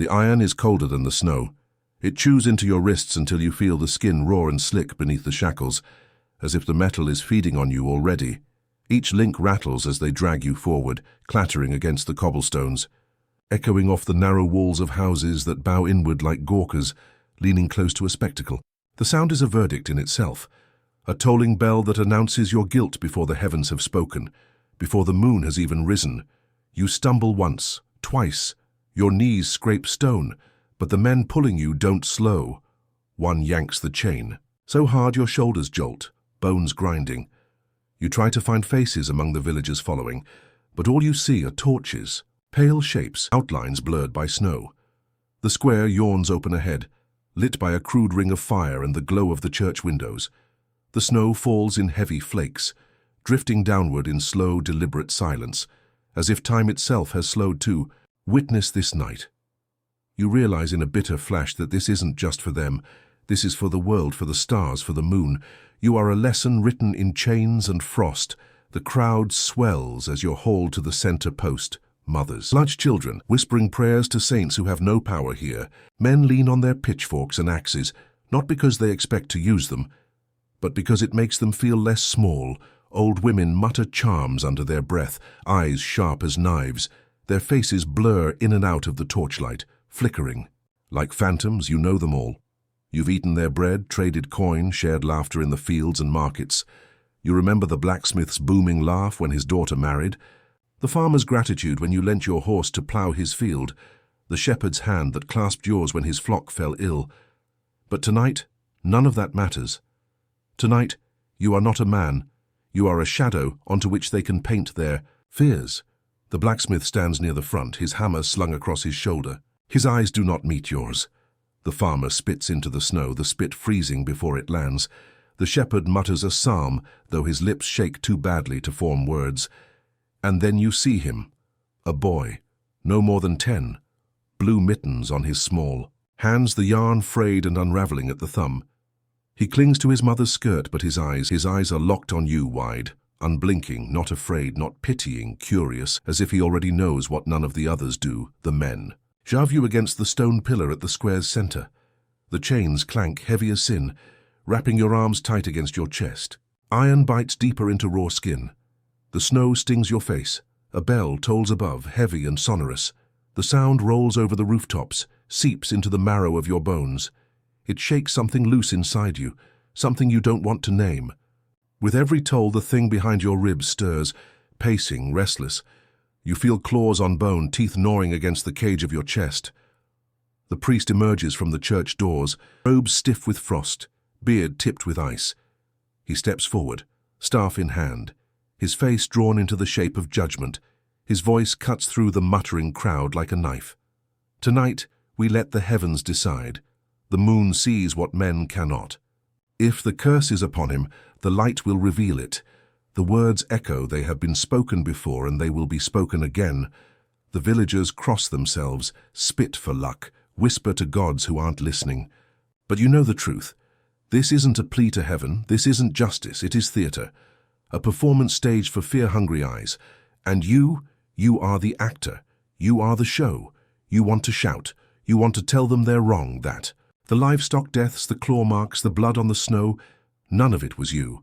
The iron is colder than the snow. It chews into your wrists until you feel the skin raw and slick beneath the shackles, as if the metal is feeding on you already. Each link rattles as they drag you forward, clattering against the cobblestones, echoing off the narrow walls of houses that bow inward like gawkers, leaning close to a spectacle. The sound is a verdict in itself, a tolling bell that announces your guilt before the heavens have spoken, before the moon has even risen. You stumble once, twice, your knees scrape stone, but the men pulling you don't slow. One yanks the chain, so hard your shoulders jolt, bones grinding. You try to find faces among the villagers following, but all you see are torches, pale shapes, outlines blurred by snow. The square yawns open ahead, lit by a crude ring of fire and the glow of the church windows. The snow falls in heavy flakes, drifting downward in slow, deliberate silence, as if time itself has slowed too. Witness this night. You realize in a bitter flash that this isn't just for them. This is for the world, for the stars, for the moon. You are a lesson written in chains and frost. The crowd swells as you're hauled to the center post. Mothers, large children, whispering prayers to saints who have no power here. Men lean on their pitchforks and axes, not because they expect to use them, but because it makes them feel less small. Old women mutter charms under their breath, eyes sharp as knives. Their faces blur in and out of the torchlight, flickering. Like phantoms, you know them all. You've eaten their bread, traded coin, shared laughter in the fields and markets. You remember the blacksmith's booming laugh when his daughter married, the farmer's gratitude when you lent your horse to plough his field, the shepherd's hand that clasped yours when his flock fell ill. But tonight, none of that matters. Tonight, you are not a man. You are a shadow onto which they can paint their fears. The blacksmith stands near the front, his hammer slung across his shoulder. His eyes do not meet yours. The farmer spits into the snow, the spit freezing before it lands. The shepherd mutters a psalm, though his lips shake too badly to form words. And then you see him, a boy, no more than 10, blue mittens on his small hands, the yarn frayed and unraveling at the thumb. He clings to his mother's skirt, but his eyes are locked on you wide, unblinking, not afraid, not pitying, curious, as if he already knows what none of the others do, the men. Shove you against the stone pillar at the square's center. The chains clank heavy as sin, wrapping your arms tight against your chest. Iron bites deeper into raw skin. The snow stings your face. A bell tolls above, heavy and sonorous. The sound rolls over the rooftops, seeps into the marrow of your bones. It shakes something loose inside you, something you don't want to name. With every toll, the thing behind your ribs stirs, pacing, restless. You feel claws on bone, teeth gnawing against the cage of your chest. The priest emerges from the church doors, robes stiff with frost, beard tipped with ice. He steps forward, staff in hand, his face drawn into the shape of judgment. His voice cuts through the muttering crowd like a knife. Tonight, we let the heavens decide. The moon sees what men cannot. If the curse is upon him, the light will reveal it. The words echo, they have been spoken before and they will be spoken again. The villagers cross themselves, spit for luck, whisper to gods who aren't listening. But you know the truth. This isn't a plea to heaven, this isn't justice, it is theater. A performance staged for fear-hungry eyes. And you are the actor. You are the show. You want to shout. You want to tell them they're wrong, that. The livestock deaths, the claw marks, the blood on the snow, none of it was you.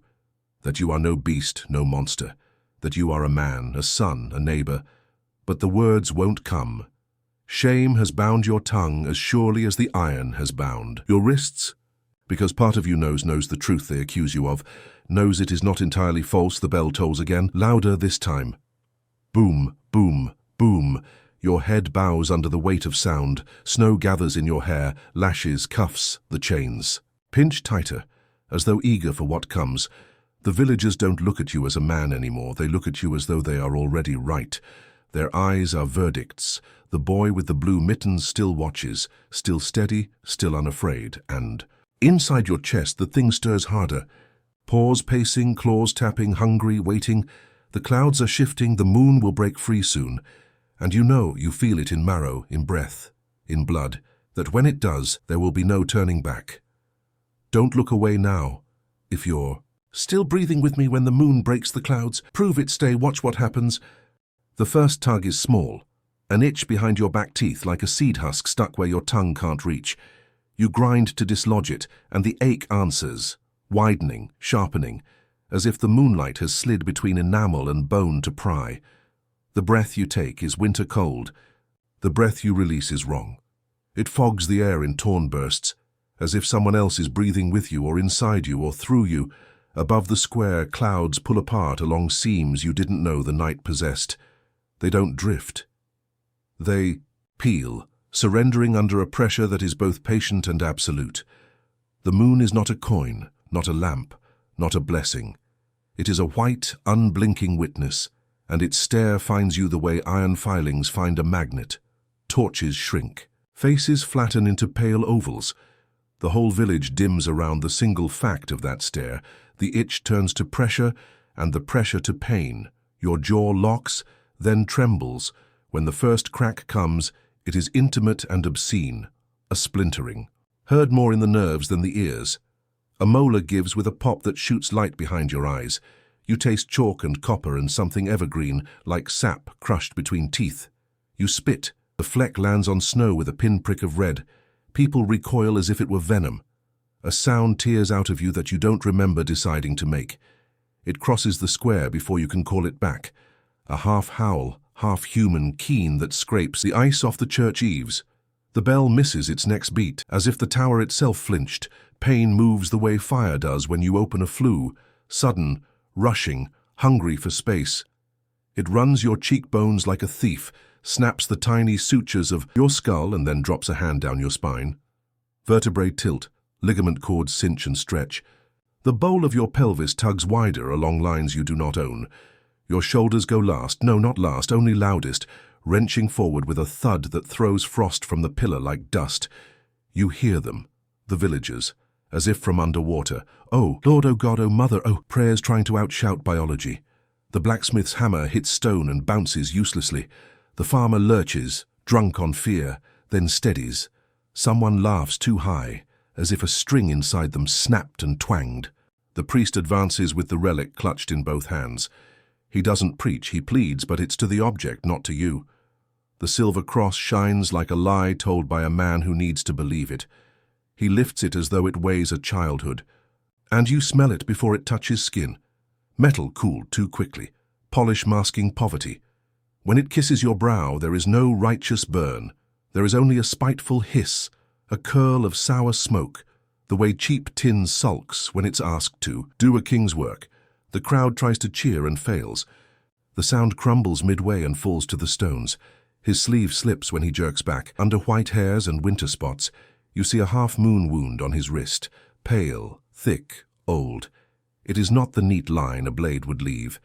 That you are no beast, no monster. That you are a man, a son, a neighbor. But the words won't come. Shame has bound your tongue as surely as the iron has bound your wrists. Because part of you knows the truth they accuse you of, knows it is not entirely false. The bell tolls again, louder this time. Boom, boom, boom. Your head bows under the weight of sound. Snow gathers in your hair, lashes, cuffs, the chains. Pinch tighter, as though eager for what comes. The villagers don't look at you as a man anymore. They look at you as though they are already right. Their eyes are verdicts. The boy with the blue mittens still watches, still steady, still unafraid, and inside your chest the thing stirs harder. Paws pacing, claws tapping, hungry, waiting. The clouds are shifting, the moon will break free soon. And you feel it in marrow, in breath, in blood, that when it does, there will be no turning back. Don't look away now. If you're still breathing with me when the moon breaks the clouds, prove it, stay, watch what happens. The first tug is small, An itch behind your back teeth like a seed husk stuck where your tongue can't reach. You grind to dislodge it, and the ache answers, widening, sharpening, as if the moonlight has slid between enamel and bone to pry. The breath you take is winter cold. The breath you release is wrong. It fogs the air in torn bursts, as if someone else is breathing with you or inside you or through you. Above the square, clouds pull apart along seams you didn't know the night possessed. They don't drift. They peel, surrendering under a pressure that is both patient and absolute. The moon is not a coin, not a lamp, not a blessing. It is a white, unblinking witness, and its stare finds you the way iron filings find a magnet. Torches shrink. Faces flatten into pale ovals. The whole village dims around the single fact of that stare. The itch turns to pressure, and the pressure to pain. Your jaw locks, then trembles. When the first crack comes, it is intimate and obscene, a splintering. Heard more in the nerves than the ears. A molar gives with a pop that shoots light behind your eyes. You taste chalk and copper and something evergreen, like sap crushed between teeth. You spit. The fleck lands on snow with a pinprick of red. People recoil as if it were venom. A sound tears out of you that you don't remember deciding to make. It crosses the square before you can call it back. A half howl, half human keen that scrapes the ice off the church eaves. The bell misses its next beat, as if the tower itself flinched. Pain moves the way fire does when you open a flue, sudden, rushing, hungry for space. It runs your cheekbones like a thief, snaps the tiny sutures of your skull and then drops a hand down your spine. Vertebrae tilt, ligament cords cinch and stretch. The bowl of your pelvis tugs wider along lines you do not own. Your shoulders go last, no, not last, only loudest, wrenching forward with a thud that throws frost from the pillar like dust. You hear them, the villagers, as if from underwater. Oh, Lord, oh God, oh Mother, oh, prayers trying to outshout biology. The blacksmith's hammer hits stone and bounces uselessly. The farmer lurches, drunk on fear, then steadies. Someone laughs too high, as if a string inside them snapped and twanged. The priest advances with the relic clutched in both hands. He doesn't preach, he pleads, but it's to the object, not to you. The silver cross shines like a lie told by a man who needs to believe it. He lifts it as though it weighs a childhood. And you smell it before it touches skin. Metal cooled too quickly, polish masking poverty. When it kisses your brow, there is no righteous burn. There is only a spiteful hiss, a curl of sour smoke, the way cheap tin sulks when it's asked to do a king's work. The crowd tries to cheer and fails. The sound crumbles midway and falls to the stones. His sleeve slips when he jerks back. Under white hairs and winter spots, you see a half-moon wound on his wrist, pale, thick, old. It is not the neat line a blade would leave.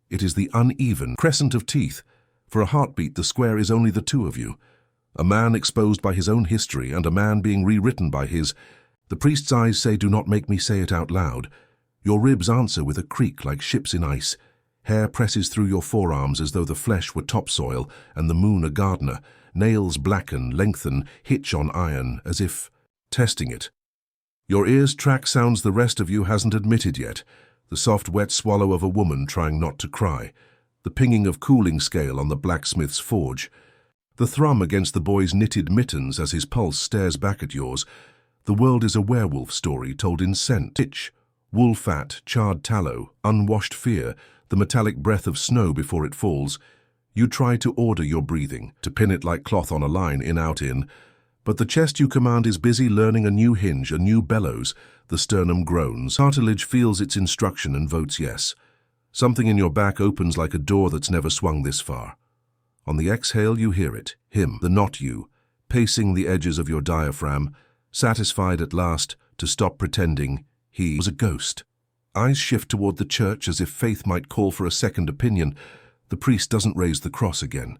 It is the uneven crescent of teeth. For a heartbeat, the square is only the two of you. A man exposed by his own history and a man being rewritten by his. The priest's eyes say, "Do not make me say it out loud." Your ribs answer with a creak like ships in ice. Hair presses through your forearms as though the flesh were topsoil and the moon a gardener. Nails blacken, lengthen, hitch on iron, as if testing it. Your ears track sounds the rest of you hasn't admitted yet. The soft, wet swallow of a woman trying not to cry. The pinging of cooling scale on the blacksmith's forge. The thrum against the boy's knitted mittens as his pulse stares back at yours. The world is a werewolf story told in scent. Itch, wool fat, charred tallow, unwashed fear, the metallic breath of snow before it falls. You try to order your breathing, to pin it like cloth on a line, in, out, in. But the chest you command is busy learning a new hinge, a new bellows. The sternum groans. Cartilage feels its instruction and votes yes. Something in your back opens like a door that's never swung this far. On the exhale you hear it, him, the not you, pacing the edges of your diaphragm, satisfied at last to stop pretending he was a ghost. Eyes shift toward the church as if faith might call for a second opinion. The priest doesn't raise the cross again.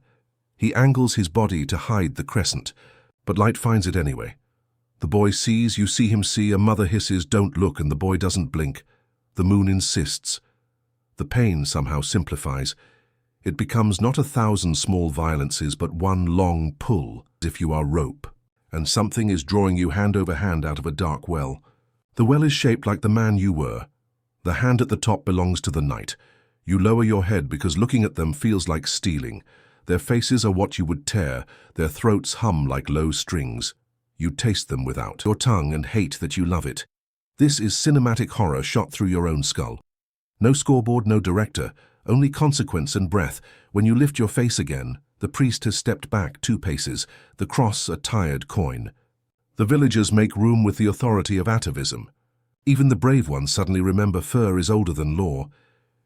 He angles his body to hide the crescent, but light finds it anyway. The boy sees, you see him see, a mother hisses, "Don't look," and the boy doesn't blink. The moon insists. The pain somehow simplifies. It becomes not 1,000 small violences, but one long pull, as if you are rope, and something is drawing you hand over hand out of a dark well. The well is shaped like the man you were. The hand at the top belongs to the night. You lower your head because looking at them feels like stealing. Their faces are what you would tear, their throats hum like low strings. You taste them without your tongue and hate that you love it. This is cinematic horror shot through your own skull. No scoreboard, no director, only consequence and breath. When you lift your face again, the priest has stepped back 2 paces, the cross a tired coin. The villagers make room with the authority of atavism. Even the brave ones suddenly remember Fenrir is older than law.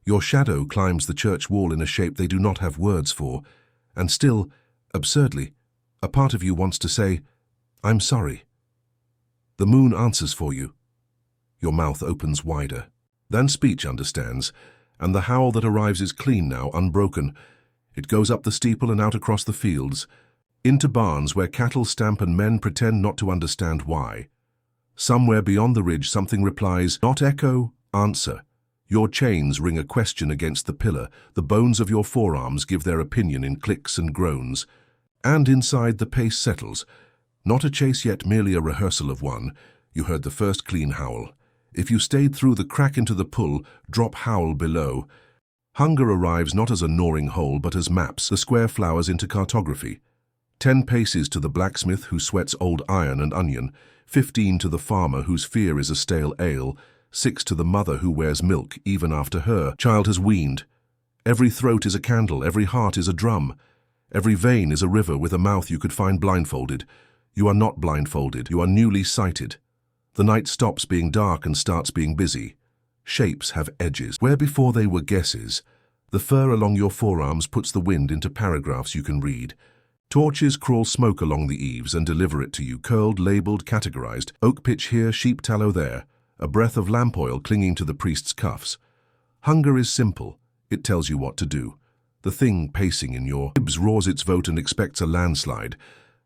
Your shadow climbs the church wall in a shape they do not have words for, and still, absurdly, a part of you wants to say, "I'm sorry." The moon answers for you. Your mouth opens wider than speech understands, and the howl that arrives is clean now, unbroken. It goes up the steeple and out across the fields, into barns where cattle stamp and men pretend not to understand why. Somewhere beyond the ridge something replies, not echo, answer. Your chains ring a question against the pillar, the bones of your forearms give their opinion in clicks and groans. And inside the pace settles. Not a chase yet, merely a rehearsal of one. You heard the first clean howl. If you stayed through the crack into the pull, drop howl below. Hunger arrives not as a gnawing hole, but as maps, the square flowers into cartography. 10 paces to the blacksmith who sweats old iron and onion, 15 to the farmer whose fear is a stale ale, 6 to the mother who wears milk even after her child has weaned. Every throat is a candle, every heart is a drum. Every vein is a river with a mouth you could find blindfolded. You are not blindfolded, you are newly sighted. The night stops being dark and starts being busy. Shapes have edges. Where before they were guesses, the fur along your forearms puts the wind into paragraphs you can read. Torches crawl smoke along the eaves and deliver it to you, curled, labeled, categorized. Oak pitch here, sheep tallow there. A breath of lamp oil clinging to the priest's cuffs. Hunger is simple. It tells you what to do. The thing pacing in your ribs roars its vote and expects a landslide.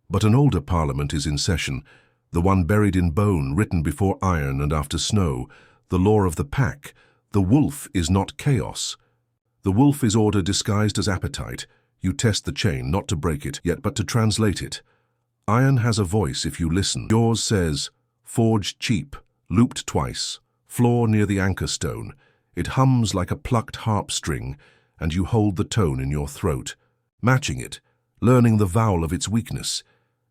But an older parliament is in session. The one buried in bone, written before iron and after snow. The law of the pack. The wolf is not chaos. The wolf is order disguised as appetite. You test the chain, not to break it, yet but to translate it. Iron has a voice if you listen. Yours says, forged cheap, looped twice, floor near the anchor stone. It hums like a plucked harp string, and you hold the tone in your throat, matching it, learning the vowel of its weakness.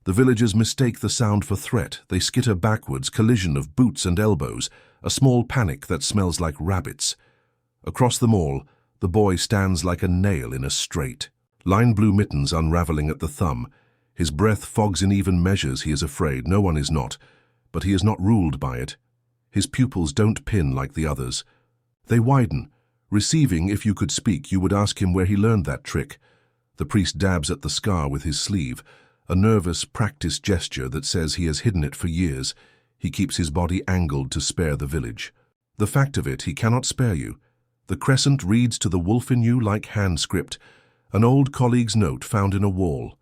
The villagers mistake the sound for threat. They skitter backwards, collision of boots and elbows, a small panic that smells like rabbits. Across them all, the boy stands like a nail in a straight. Line blue mittens unraveling at the thumb. His breath fogs in even measures. He is afraid. No one is not, but he is not ruled by it. His pupils don't pin like the others. They widen. Receiving, if you could speak, you would ask him where he learned that trick. The priest dabs at the scar with his sleeve, a nervous, practiced gesture that says he has hidden it for years. He keeps his body angled to spare the village. The fact of it, he cannot spare you. The crescent reads to the wolf in you like hand script, an old colleague's note found in a wall.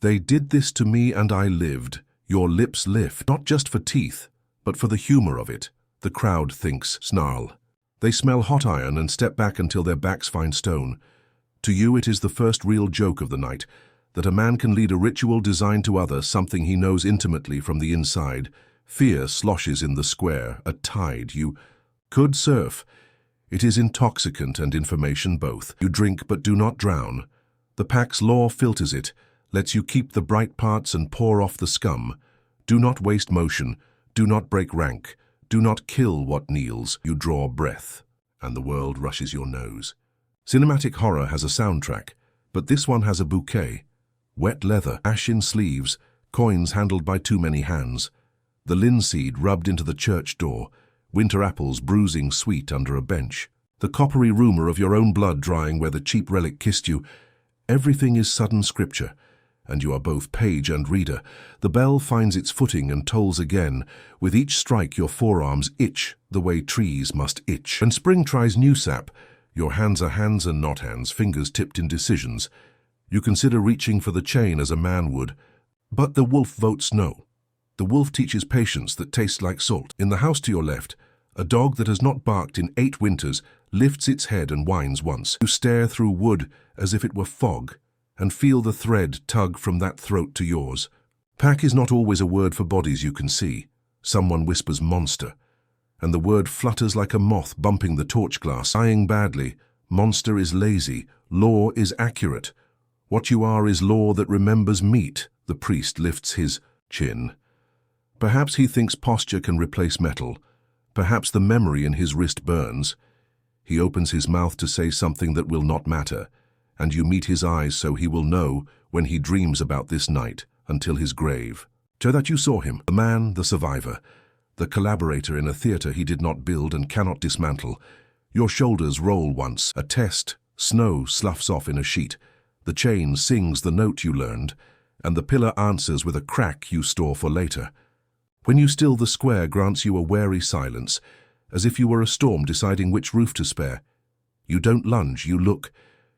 They did this to me and I lived. Your lips lift, not just for teeth, but for the humor of it. The crowd thinks, snarl. They smell hot iron and step back until their backs find stone. To you it is the first real joke of the night, that a man can lead a ritual designed to others, something he knows intimately from the inside. Fear sloshes in the square, a tide you could surf. It is intoxicant and information both. You drink but do not drown. The pack's law filters it, lets you keep the bright parts and pour off the scum. Do not waste motion, do not break rank, do not kill what kneels. You draw breath, and the world rushes your nose. Cinematic horror has a soundtrack, but this one has a bouquet. Wet leather, ash in sleeves, coins handled by too many hands. The linseed rubbed into the church door, winter apples bruising sweet under a bench. The coppery rumor of your own blood drying where the cheap relic kissed you. Everything is sudden scripture, and you are both page and reader. The bell finds its footing and tolls again. With each strike your forearms itch the way trees must itch. And spring tries new sap. Your hands are hands and not hands, fingers tipped in decisions. You consider reaching for the chain as a man would, but the wolf votes no. The wolf teaches patience that tastes like salt. In the house to your left, a dog that has not barked in 8 winters lifts its head and whines once. You stare through wood as if it were fog, and feel the thread tug from that throat to yours. Pack is not always a word for bodies you can see. Someone whispers monster, and the word flutters like a moth bumping the torch glass. Dying badly, monster is lazy, law is accurate. What you are is law that remembers meat. The priest lifts his chin. Perhaps he thinks posture can replace metal. Perhaps the memory in his wrist burns. He opens his mouth to say something that will not matter, and you meet his eyes so he will know when he dreams about this night until his grave. So that you saw him, the man, the survivor, the collaborator in a theater he did not build and cannot dismantle. Your shoulders roll once, a test, snow sloughs off in a sheet. The chain sings the note you learned, and the pillar answers with a crack you store for later. When you still, the square grants you a wary silence, as if you were a storm deciding which roof to spare. You don't lunge, you look.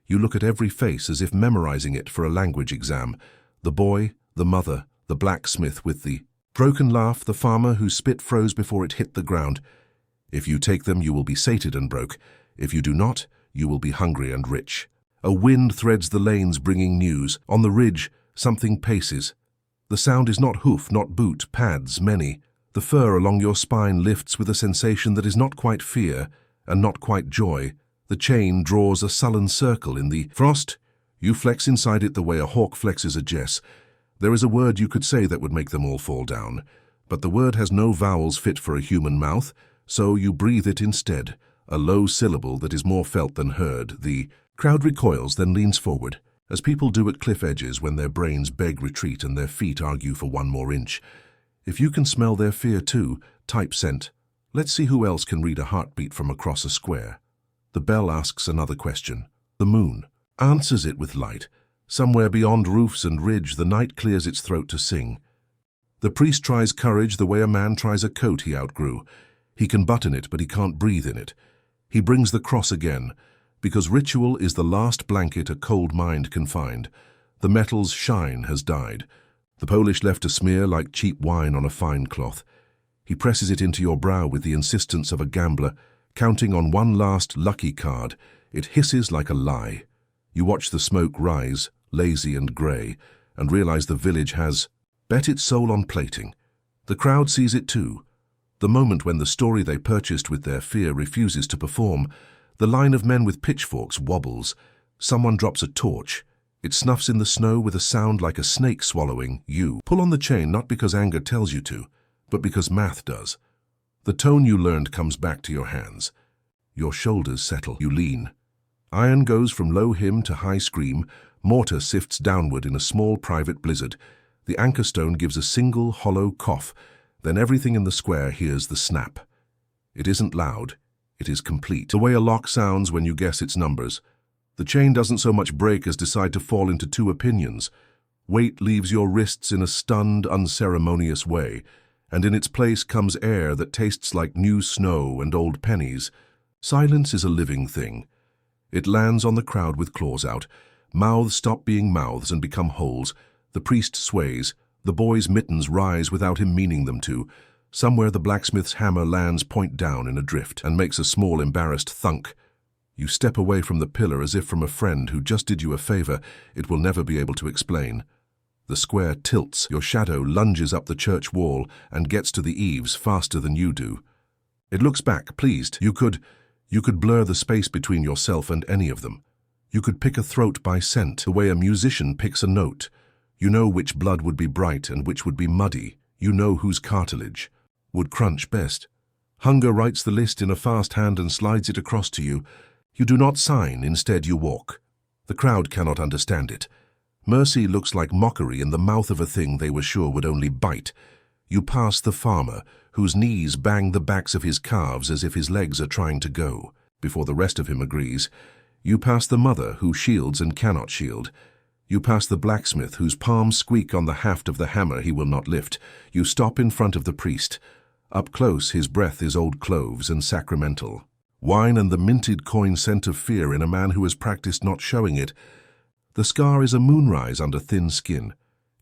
You look at every face as if memorizing it for a language exam. The boy, the mother, the blacksmith with the broken laugh, the farmer whose spit froze before it hit the ground. If you take them, you will be sated and broke. If you do not, you will be hungry and rich. A wind threads the lanes bringing news. On the ridge, something paces. The sound is not hoof, not boot, pads, many. The fur along your spine lifts with a sensation that is not quite fear and not quite joy. The chain draws a sullen circle in the frost. You flex inside it the way a hawk flexes a jess. There is a word you could say that would make them all fall down, but the word has no vowels fit for a human mouth, so you breathe it instead, a low syllable that is more felt than heard. The crowd recoils, then leans forward, as people do at cliff edges when their brains beg retreat and their feet argue for one more inch. If you can smell their fear too, type sent. Let's see who else can read a heartbeat from across a square. The bell asks another question. The moon answers it with light. Somewhere beyond roofs and ridge, the night clears its throat to sing. The priest tries courage the way a man tries a coat he outgrew. He can button it, but he can't breathe in it. He brings the cross again, because ritual is the last blanket a cold mind can find. The metal's shine has died. The Polish left a smear like cheap wine on a fine cloth. He presses it into your brow with the insistence of a gambler, counting on one last lucky card. It hisses like a lie. You watch the smoke rise, lazy and grey, and realize the village has bet its soul on plating. The crowd sees it too. The moment when the story they purchased with their fear refuses to perform, the line of men with pitchforks wobbles. Someone drops a torch. It snuffs in the snow with a sound like a snake swallowing. You pull on the chain not because anger tells you to, but because math does. The tone you learned comes back to your hands. Your shoulders settle. You lean. Iron goes from low hymn to high scream. Mortar sifts downward in a small private blizzard. The anchor stone gives a single hollow cough. Then everything in the square hears the snap. It isn't loud. It is complete. The way a lock sounds when you guess its numbers. The chain doesn't so much break as decide to fall into two opinions. Weight leaves your wrists in a stunned, unceremonious way, and in its place comes air that tastes like new snow and old pennies. Silence is a living thing. It lands on the crowd with claws out. Mouths stop being mouths and become holes. The priest sways. The boy's mittens rise without him meaning them to. Somewhere the blacksmith's hammer lands point down in a drift and makes a small embarrassed thunk. You step away from the pillar as if from a friend who just did you a favor it will never be able to explain. The square tilts. Your shadow lunges up the church wall and gets to the eaves faster than you do. It looks back, pleased. You could blur the space between yourself and any of them. You could pick a throat by scent, the way a musician picks a note. You know which blood would be bright and which would be muddy. You know whose cartilage would crunch best. Hunger writes the list in a fast hand and slides it across to you. You do not sign, instead you walk. The crowd cannot understand it. Mercy looks like mockery in the mouth of a thing they were sure would only bite. You pass the farmer, whose knees bang the backs of his calves as if his legs are trying to go, before the rest of him agrees. You pass the mother, who shields and cannot shield. You pass the blacksmith, whose palms squeak on the haft of the hammer he will not lift. You stop in front of the priest. Up close, his breath is old cloves and sacramental. Wine and the minted coin scent of fear in a man who has practiced not showing it. The scar is a moonrise under thin skin.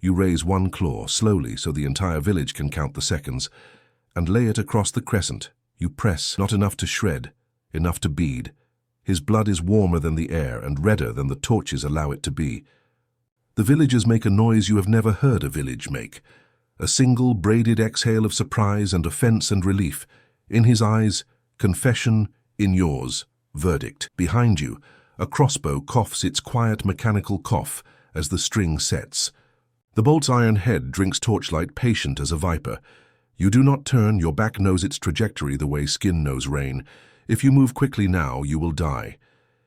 You raise one claw, slowly so the entire village can count the seconds, and lay it across the crescent. You press, not enough to shred, enough to bead. His blood is warmer than the air and redder than the torches allow it to be. The villagers make a noise you have never heard a village make. A single braided exhale of surprise and offense and relief. In his eyes, confession, in yours, verdict. Behind you, a crossbow coughs its quiet mechanical cough, as the string sets. The bolt's iron head drinks torchlight, patient as a viper. You do not turn, your back knows its trajectory the way skin knows rain. If you move quickly now, you will die.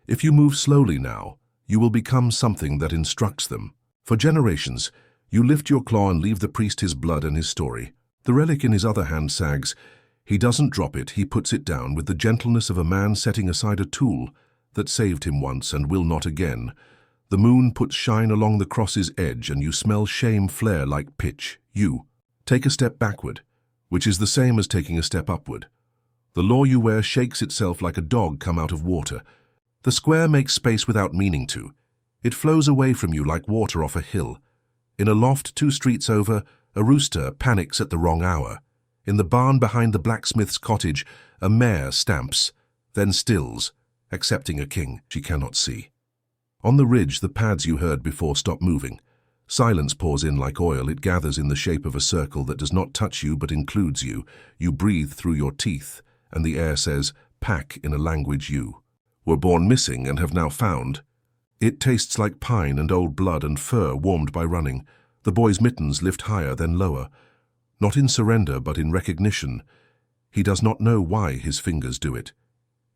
If you move slowly now, you will become something that instructs them. For generations, you lift your claw and leave the priest his blood and his story. The relic in his other hand sags. He doesn't drop it, he puts it down with the gentleness of a man setting aside a tool that saved him once and will not again. The moon puts shine along the cross's edge and you smell shame flare like pitch. You take a step backward, which is the same as taking a step upward. The law you wear shakes itself like a dog come out of water. The square makes space without meaning to. It flows away from you like water off a hill. In a loft 2 streets over, a rooster panics at the wrong hour. In the barn behind the blacksmith's cottage, a mare stamps, then stills, accepting a king she cannot see. On the ridge, the pads you heard before stop moving. Silence pours in like oil. It gathers in the shape of a circle that does not touch you but includes you. You breathe through your teeth, and the air says, pack in a language you were born missing and have now found. It tastes like pine and old blood and fur warmed by running. The boy's mittens lift higher, then lower. Not in surrender, but in recognition. He does not know why his fingers do it.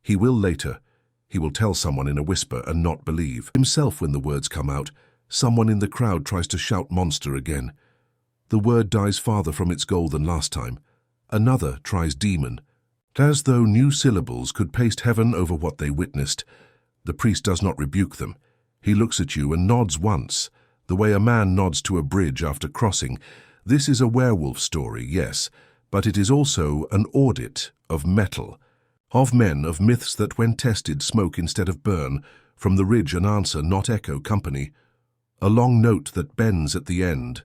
He will later. He will tell someone in a whisper and not believe himself when the words come out. Someone in the crowd tries to shout monster again. The word dies farther from its goal than last time. Another tries demon. As though new syllables could paste heaven over what they witnessed. The priest does not rebuke them. He looks at you and nods once, the way a man nods to a bridge after crossing. This is a werewolf story, yes, but it is also an audit of metal, of men, of myths that when tested smoke instead of burn. From the ridge an answer, not echo, company. A long note that bends at the end.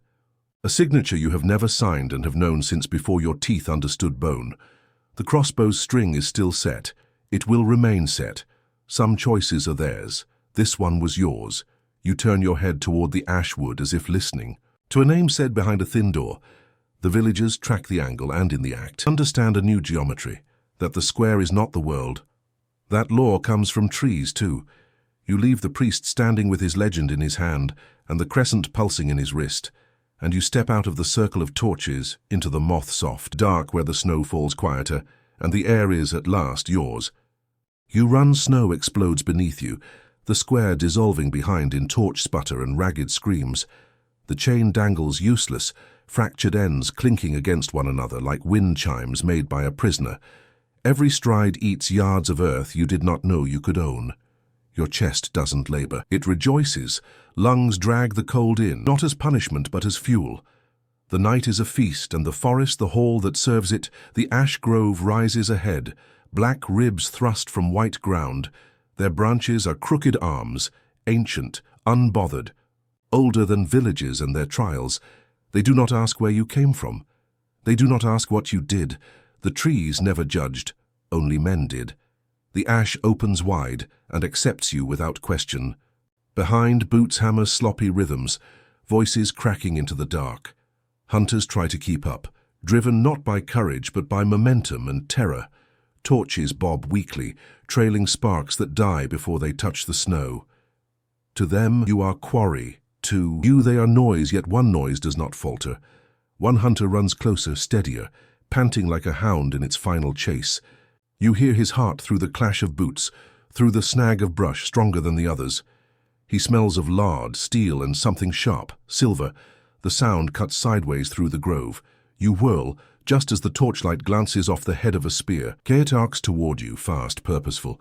A signature you have never signed and have known since before your teeth understood bone. The crossbow's string is still set. It will remain set. Some choices are theirs. This one was yours. You turn your head toward the ash wood as if listening to a name said behind a thin door. The villagers track the angle and in the act understand a new geometry, that the square is not the world. That law comes from trees too. You leave the priest standing with his legend in his hand and the crescent pulsing in his wrist, and you step out of the circle of torches into the moth-soft dark where the snow falls quieter and the air is at last yours. You run, snow explodes beneath you, the square dissolving behind in torch sputter and ragged screams. The chain dangles useless, fractured ends clinking against one another like wind chimes made by a prisoner. Every stride eats yards of earth you did not know you could own. Your chest doesn't labor. It rejoices. Lungs drag the cold in, not as punishment but as fuel. The night is a feast, and the forest the hall that serves it. The ash grove rises ahead, black ribs thrust from white ground. Their branches are crooked arms, ancient, unbothered, older than villages and their trials. They do not ask where you came from. They do not ask what you did. The trees never judged, only men did. The ash opens wide and accepts you without question. Behind, boots hammer sloppy rhythms, voices cracking into the dark. Hunters try to keep up, driven not by courage but by momentum and terror. Torches bob weakly, trailing sparks that die before they touch the snow. To them, you are quarry. To you, they are noise, yet one noise does not falter. One hunter runs closer, steadier, panting like a hound in its final chase. You hear his heart through the clash of boots, through the snag of brush stronger than the others. He smells of lard, steel, and something sharp, silver. The sound cuts sideways through the grove. You whirl, just as the torchlight glances off the head of a spear. It arcs toward you, fast, purposeful.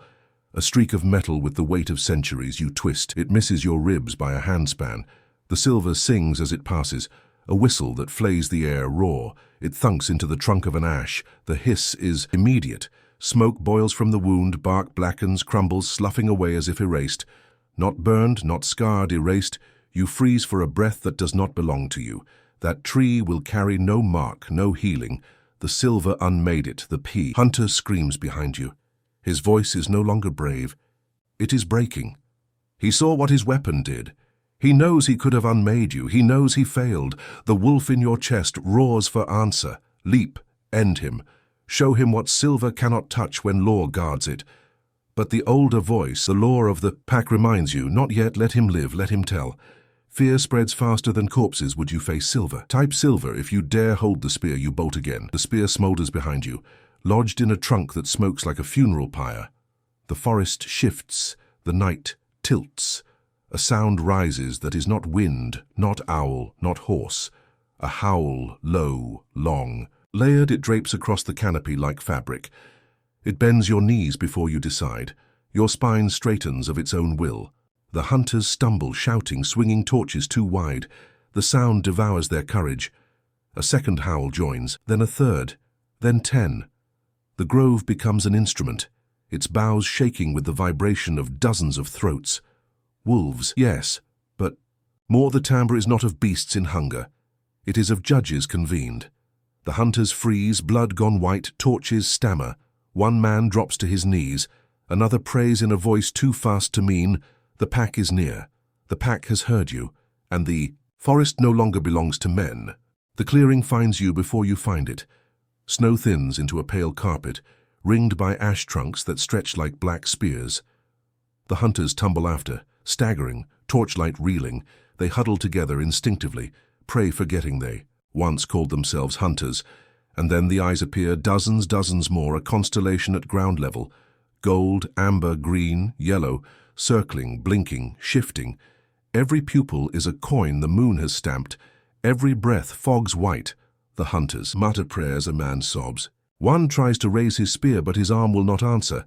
A streak of metal with the weight of centuries. You twist. It misses your ribs by a handspan. The silver sings as it passes, a whistle that flays the air raw. It thunks into the trunk of an ash. The hiss is immediate. Smoke boils from the wound, bark blackens, crumbles, sloughing away as if erased. Not burned, not scarred, erased. You freeze for a breath that does not belong to you. That tree will carry no mark, no healing. The silver unmade it, the pea. Hunter screams behind you. His voice is no longer brave. It is breaking. He saw what his weapon did. He knows he could have unmade you. He knows he failed. The wolf in your chest roars for answer. Leap, end him. Show him what silver cannot touch when law guards it. But the older voice, the law of the pack reminds you, not yet, let him live, let him tell. Fear spreads faster than corpses. Would you face silver? Type silver. If you dare hold the spear, you bolt again. The spear smolders behind you, lodged in a trunk that smokes like a funeral pyre. The forest shifts, the night tilts. A sound rises that is not wind, not owl, not horse. A howl, low, long. Layered, it drapes across the canopy like fabric. It bends your knees before you decide. Your spine straightens of its own will. The hunters stumble, shouting, swinging torches too wide. The sound devours their courage. A second howl joins, then a third, then 10. The grove becomes an instrument, its boughs shaking with the vibration of dozens of throats. Wolves, yes, but more. The timbre is not of beasts in hunger. It is of judges convened. The hunters freeze, blood gone white, torches stammer. One man drops to his knees. Another prays in a voice too fast to mean. The pack is near. The pack has heard you, and the forest no longer belongs to men. The clearing finds you before you find it. Snow thins into a pale carpet, ringed by ash trunks that stretch like black spears. The hunters tumble after, staggering, torchlight reeling. They huddle together instinctively, prey forgetting they once called themselves hunters. And then the eyes appear, dozens more, a constellation at ground level. Gold, amber, green, yellow, circling, blinking, shifting. Every pupil is a coin the moon has stamped. Every breath fogs white. The hunters mutter prayers, a man sobs. One tries to raise his spear, but his arm will not answer.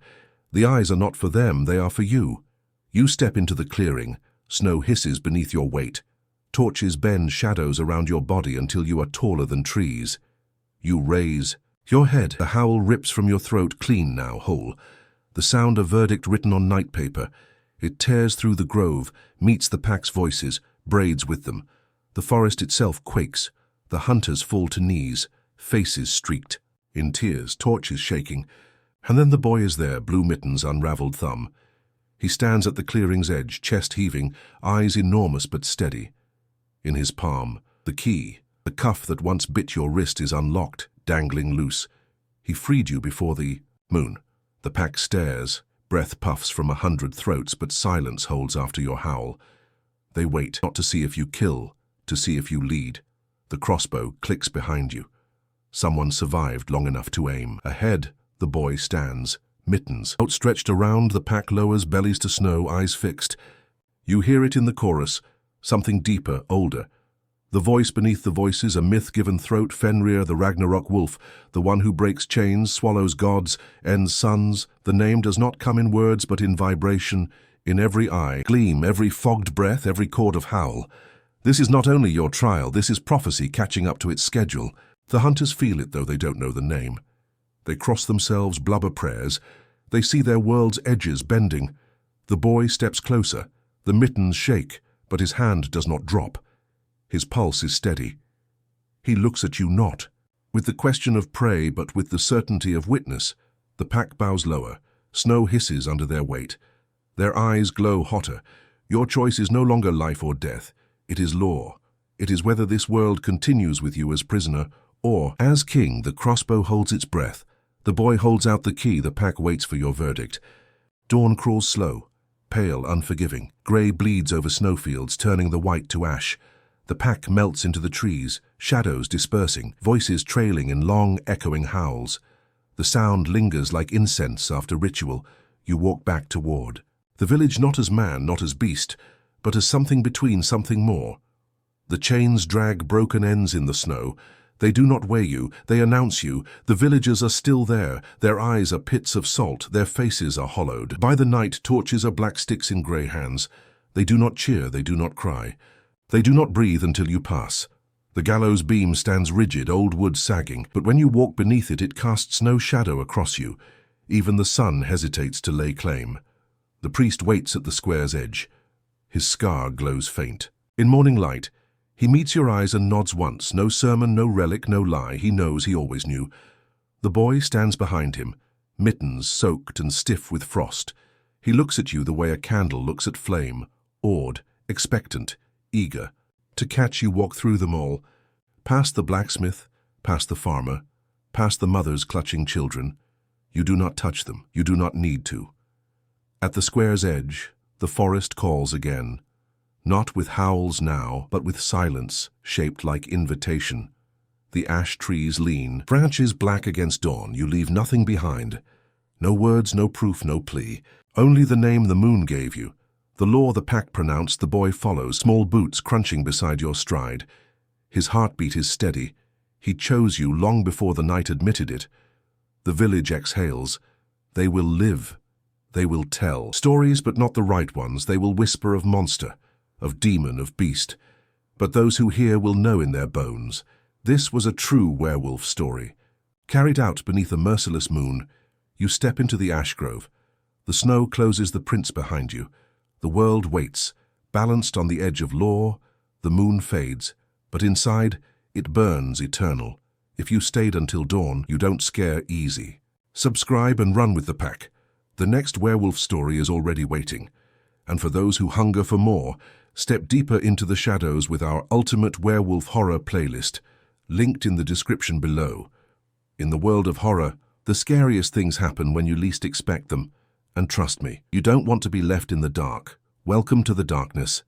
The eyes are not for them, they are for you. You step into the clearing. Snow hisses beneath your weight. Torches bend shadows around your body until you are taller than trees. You raise your head. The howl rips from your throat, clean now, whole. The sound a verdict written on night paper. It tears through the grove, meets the pack's voices, braids with them. The forest itself quakes. The hunters fall to knees, faces streaked, in tears, torches shaking. And then the boy is there, blue mittens, unraveled thumb. He stands at the clearing's edge, chest heaving, eyes enormous but steady. In his palm, the key, the cuff that once bit your wrist, is unlocked, dangling loose. He freed you before the moon. The pack stares. Breath puffs from 100 throats, but silence holds after your howl. They wait, not to see if you kill, to see if you lead. The crossbow clicks behind you. Someone survived long enough to aim. Ahead, the boy stands, mittens outstretched around. The pack lowers, bellies to snow, eyes fixed. You hear it in the chorus, something deeper, older. The voice beneath the voices, a myth-given throat, Fenrir, the Ragnarok wolf, the one who breaks chains, swallows gods, ends suns. The name does not come in words but in vibration, in every eye, gleam, every fogged breath, every chord of howl. This is not only your trial, this is prophecy catching up to its schedule. The hunters feel it, though they don't know the name. They cross themselves, blubber prayers. They see their world's edges bending. The boy steps closer. The mittens shake, but his hand does not drop. His pulse is steady. He looks at you not with the question of prey, but with the certainty of witness. The pack bows lower. Snow hisses under their weight. Their eyes glow hotter. Your choice is no longer life or death. It is law. It is whether this world continues with you as prisoner or as king. The crossbow holds its breath. The boy holds out the key. The pack waits for your verdict. Dawn crawls slow, pale, unforgiving. Grey bleeds over snowfields, turning the white to ash. The pack melts into the trees, shadows dispersing, voices trailing in long, echoing howls. The sound lingers like incense after ritual. You walk back toward the village, not as man, not as beast, but as something between, something more. The chains drag broken ends in the snow. They do not weigh you, they announce you. The villagers are still there. Their eyes are pits of salt, their faces are hollowed. By the night, torches are black sticks in grey hands. They do not cheer, they do not cry. They do not breathe until you pass. The gallows beam stands rigid, old wood sagging, but when you walk beneath it, it casts no shadow across you. Even the sun hesitates to lay claim. The priest waits at the square's edge. His scar glows faint. In morning light, he meets your eyes and nods once. No sermon, no relic, no lie. He knows, he always knew. The boy stands behind him, mittens soaked and stiff with frost. He looks at you the way a candle looks at flame, awed, expectant, eager. To catch you walk through them all, past the blacksmith, past the farmer, past the mothers clutching children. You do not touch them, you do not need to. At the square's edge, the forest calls again. Not with howls now, but with silence, shaped like invitation. The ash trees lean, branches black against dawn, you leave nothing behind. No words, no proof, no plea. Only the name the moon gave you. The law the pack pronounced, the boy follows, small boots crunching beside your stride. His heartbeat is steady. He chose you long before the night admitted it. The village exhales. They will live. They will tell. Stories, but not the right ones. They will whisper of monster, of demon, of beast. But those who hear will know in their bones. This was a true werewolf story. Carried out beneath a merciless moon, you step into the ash grove. The snow closes the prints behind you. The world waits, balanced on the edge of law. The moon fades, but inside, it burns eternal. If you stayed until dawn, you don't scare easy. Subscribe and run with the pack. The next werewolf story is already waiting. And for those who hunger for more, step deeper into the shadows with our ultimate werewolf horror playlist, linked in the description below. In the world of horror, the scariest things happen when you least expect them. And trust me, you don't want to be left in the dark. Welcome to the darkness.